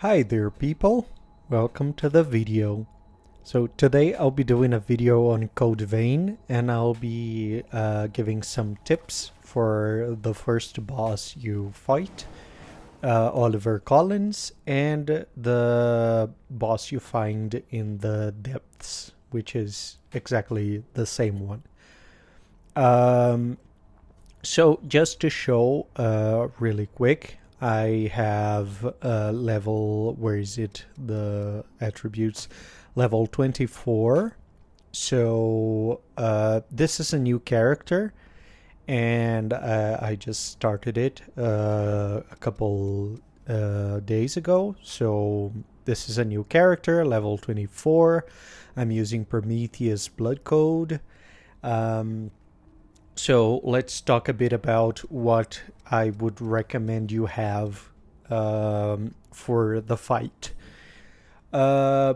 Hi there people, welcome to the video. So today I'll be doing a video on Code Vein and I'll be giving some tips for the first boss you fight, Oliver Collins, and the boss you find in the depths, which is exactly the same one. Um, so just to show really quick, I have level, where is it? The attributes, level 24. So this is a new character and I just started it a couple days ago. So this is a new character, level 24. I'm using Prometheus Blood Code. Um, so let's talk a bit about what I would recommend you have for the fight. Uh,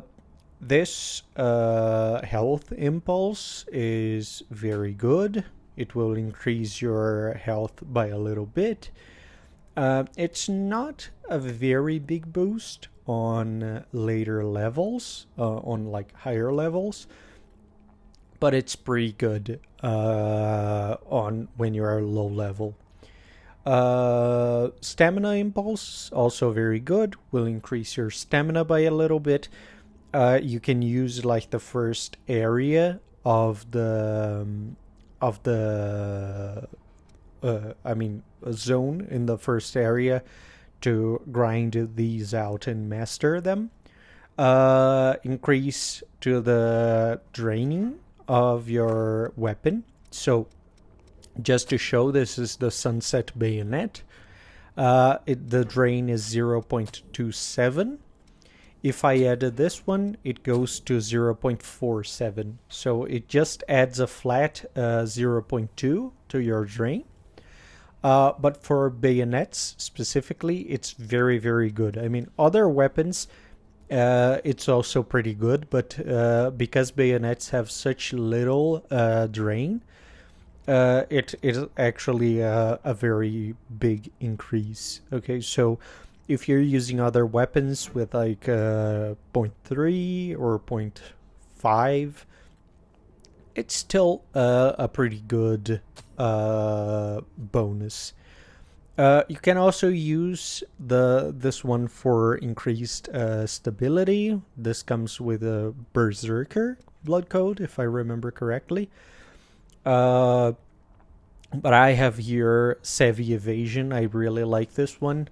this health impulse is very good. It will increase your health by a little bit. It's not a very big boost on later levels, on like higher levels, but it's pretty good on when you are low level. Stamina impulse also very good. Will increase your stamina by a little bit. You can use like the first area of the zone in the first area to grind these out and master them. Increase to the draining of your weapon. So just to show, this is the sunset bayonet. The drain is 0.27. If I added this one, it goes to 0.47. So it just adds a flat 0.2 to your drain. But for bayonets specifically, it's very, very good. I mean, other weapons, it's also pretty good, but because bayonets have such little drain, it is actually a very big increase. Okay, so if you're using other weapons with like 0.3 or 0.5, it's still a pretty good bonus. You can also use this one for increased stability. This comes with a Berserker blood code, if I remember correctly. But I have here Savvy Evasion. I really like this one.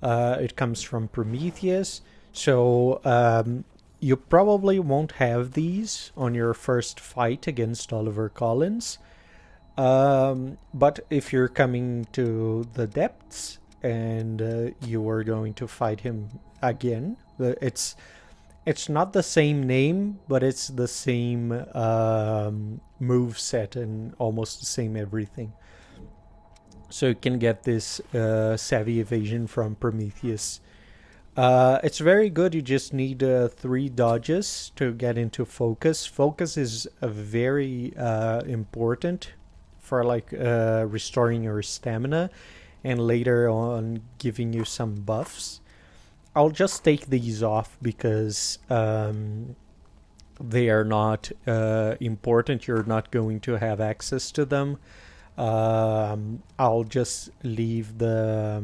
It comes from Prometheus. So you probably won't have these on your first fight against Oliver Collins. But if you're coming to the depths and you are going to fight him again, it's not the same name, but it's the same move set and almost the same everything. So you can get this Savvy Evasion from Prometheus. It's very good. You just need 3 dodges to get into focus. Focus is a very important for like restoring your stamina and later on giving you some buffs. I'll just take these off because they are not important. You're not going to have access to them. I'll just leave the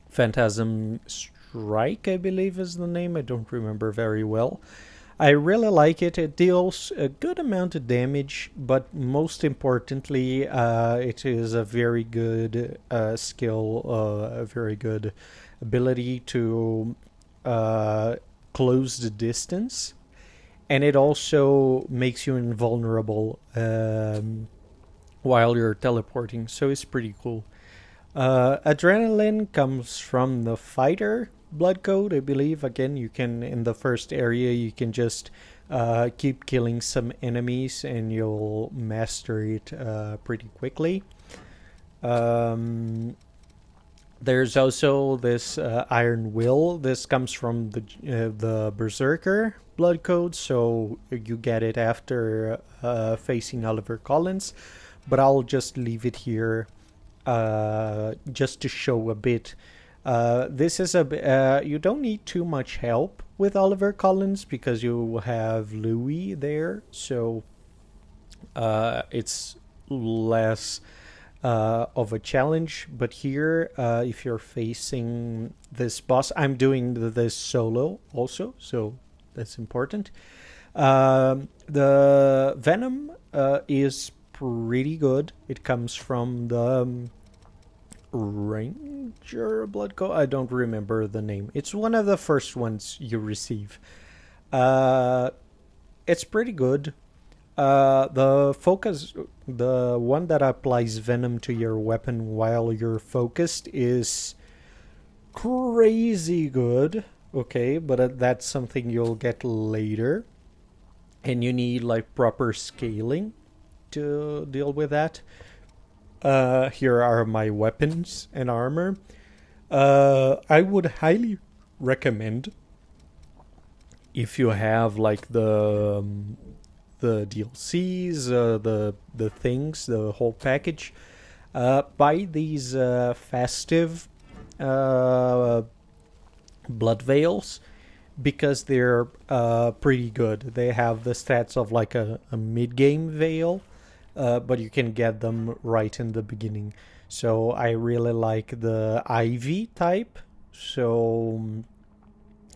Phantasm Strike, I believe is the name. I don't remember very well. I really like it. It deals a good amount of damage, but most importantly, it is a very good skill, a very good ability to close the distance. And it also makes you invulnerable while you're teleporting, so it's pretty cool. Adrenaline comes from the fighter blood code, I believe. Again, you can, in the first area, you can just keep killing some enemies and you'll master it pretty quickly. There's also this Iron Will. This comes from the Berserker blood code, so you get it after facing Oliver Collins. But I'll just leave it here just to show a bit This is you don't need too much help with Oliver Collins because you have Louis there, so it's less of a challenge. But here, if you're facing this boss, I'm doing this solo also, so that's important. The Venom is pretty good. It comes from the Ranger Blood Co. I don't remember the name. It's one of the first ones you receive. It's pretty good. The focus, the one that applies venom to your weapon while you're focused, is crazy good. Okay, but that's something you'll get later, and you need like proper scaling to deal with that. Here are my weapons and armor. I would highly recommend, if you have like the DLCs, the things, the whole package, buy these festive blood veils, because they're pretty good. They have the stats of like a mid-game veil, but you can get them right in the beginning. So I really like the Ivy type, so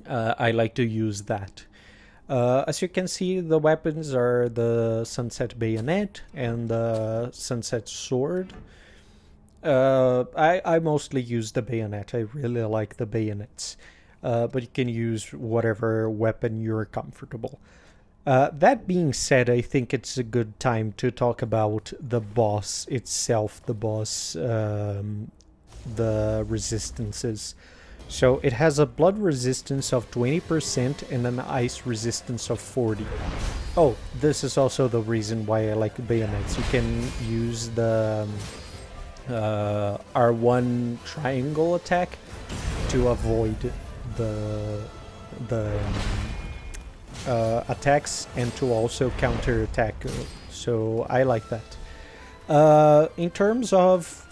I like to use that. As you can see, the weapons are the Sunset Bayonet and the Sunset Sword. I mostly use the Bayonet. I really like the bayonets. But you can use whatever weapon you're comfortable. That being said, I think it's a good time to talk about the boss itself, the resistances. So it has a blood resistance of 20% and an ice resistance of 40. Oh, this is also the reason why I like bayonets. You can use the R1 triangle attack to avoid the attacks, and to also counter attack. So I like that. In terms of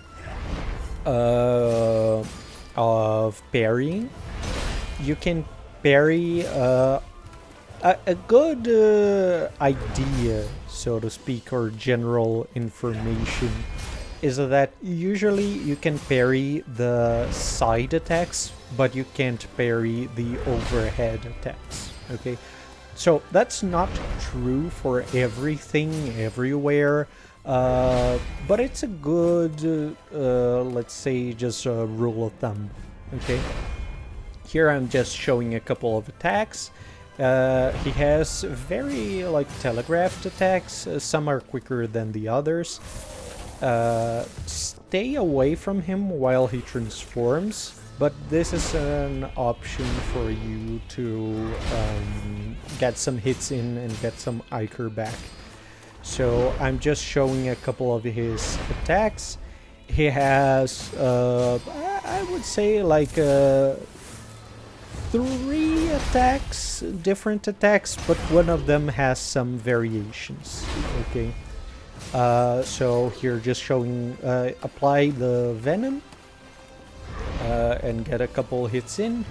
parrying, you can parry. A good idea, so to speak, or general information, is that usually you can parry the side attacks, but you can't parry the overhead attacks. Okay, so that's not true for everything everywhere, but it's a good, let's say, just a rule of thumb. Okay, here I'm just showing a couple of attacks. He has very like telegraphed attacks. Some are quicker than the others. Stay away from him while he transforms, but this is an option for you to get some hits in and get some Iker back. So I'm just showing a couple of his attacks. He has, I would say, like 3 attacks, different attacks, but one of them has some variations. Okay. So here, just showing, apply the venom and get a couple hits in.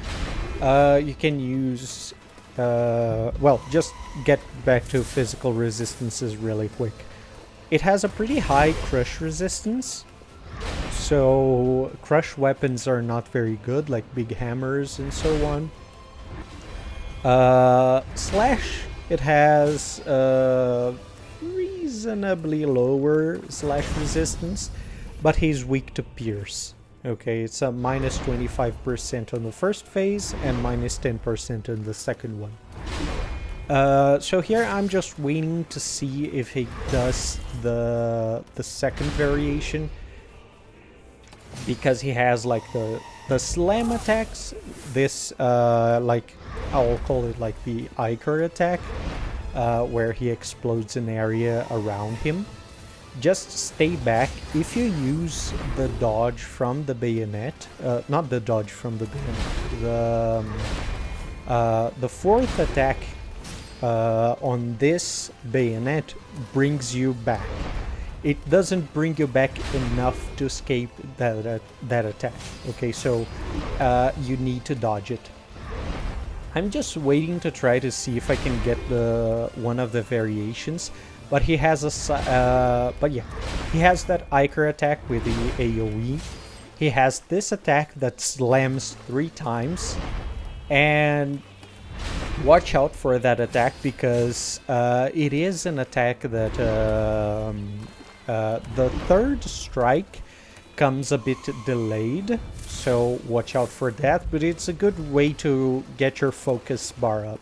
You can use, well, just get back to physical resistances really quick. It has a pretty high crush resistance, so crush weapons are not very good, like big hammers and so on. Slash, it has reasonably lower slash resistance, but he's weak to pierce. Okay, it's a minus 25% on the first phase and minus 10% on the second one. So here I'm just waiting to see if he does the second variation, because he has like the slam attacks. This like, I'll call it like the Iker attack, where he explodes an area around him. Just stay back. If you use the dodge from the bayonet, not the dodge from the bayonet, the fourth attack on this bayonet brings you back. It doesn't bring you back enough to escape that attack. Okay, so you need to dodge it. I'm just waiting to try to see if I can get the one of the variations, but he has he has that Iker attack with the AoE. He has this attack that slams 3 times, and watch out for that attack because it is an attack that the third strike comes a bit delayed, so watch out for that, but it's a good way to get your focus bar up.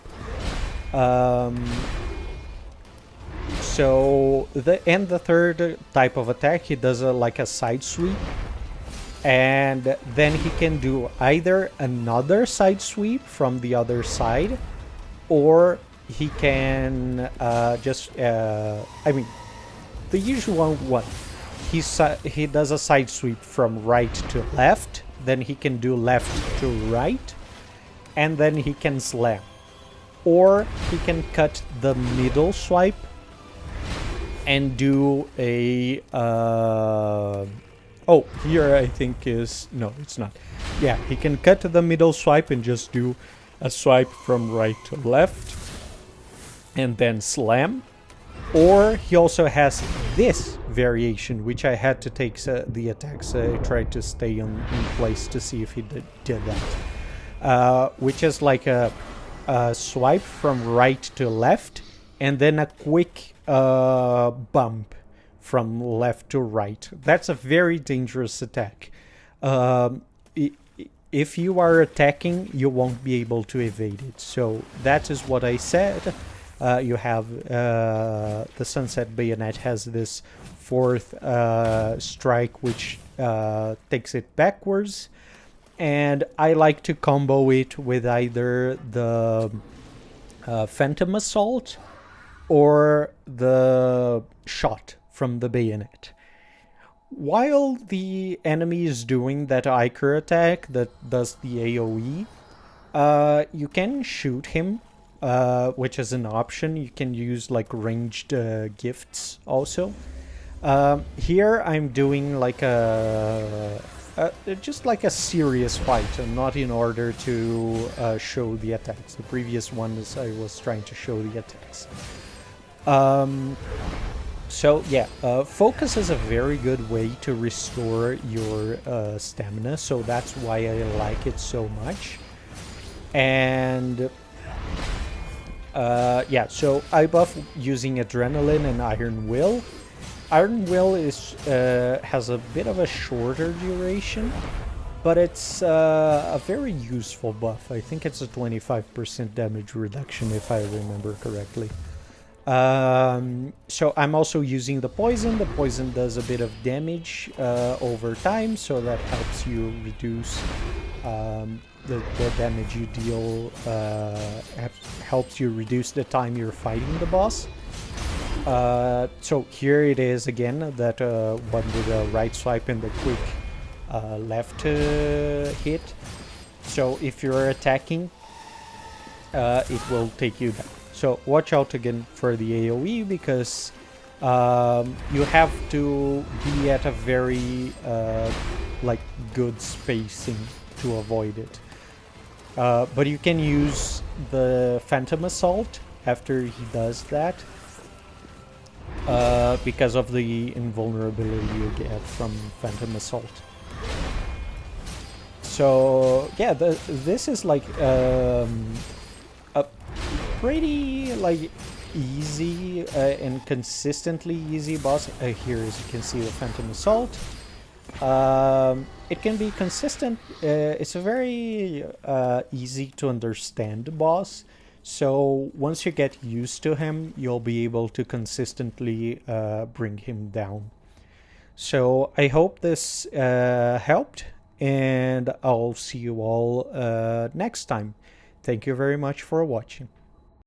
So the third type of attack, he does like a side sweep, and then he can do either another side sweep from the other side, or he can I mean, the usual one. He does a side sweep from right to left, then he can do left to right, and then he can slam. Or he can cut the middle swipe and do a... oh, here I think is... No, it's not. Yeah, he can cut the middle swipe and just do a swipe from right to left, and then slam. Or he also has this variation, which I had to take the attacks. I tried to stay in place to see if he did that. Which is like a swipe from right to left, and then a quick bump from left to right. That's a very dangerous attack. If you are attacking, you won't be able to evade it. So that is what I said. You have the Sunset Bayonet has this 4th strike, which takes it backwards, and I like to combo it with either the Phantom Assault or the shot from the bayonet. While the enemy is doing that Iker attack that does the AoE, you can shoot him. Which is an option. You can use like ranged gifts also. Here I'm doing like just like a serious fight, and not in order to show the attacks. The previous one is I was trying to show the attacks. So yeah, focus is a very good way to restore your stamina, so that's why I like it so much. And yeah, so I buff using Adrenaline and Iron Will. Iron Will is has a bit of a shorter duration, but it's a very useful buff. I think it's a 25% damage reduction if I remember correctly. So I'm also using the Poison. The Poison does a bit of damage over time, so that helps you reduce the damage you deal, helps you reduce the time you're fighting the boss. So here it is again, that one with the right swipe and the quick left hit. So if you're attacking, it will take you down. So watch out again for the AoE, because you have to be at a very like good spacing to avoid it. But you can use the Phantom Assault after he does that, because of the invulnerability you get from Phantom Assault. So yeah, this is like a pretty like easy and consistently easy boss. Here, as you can see, the Phantom Assault. It can be consistent. It's a very easy to understand boss. So once you get used to him, you'll be able to consistently bring him down. So I hope this helped, and I'll see you all next time. Thank you very much for watching.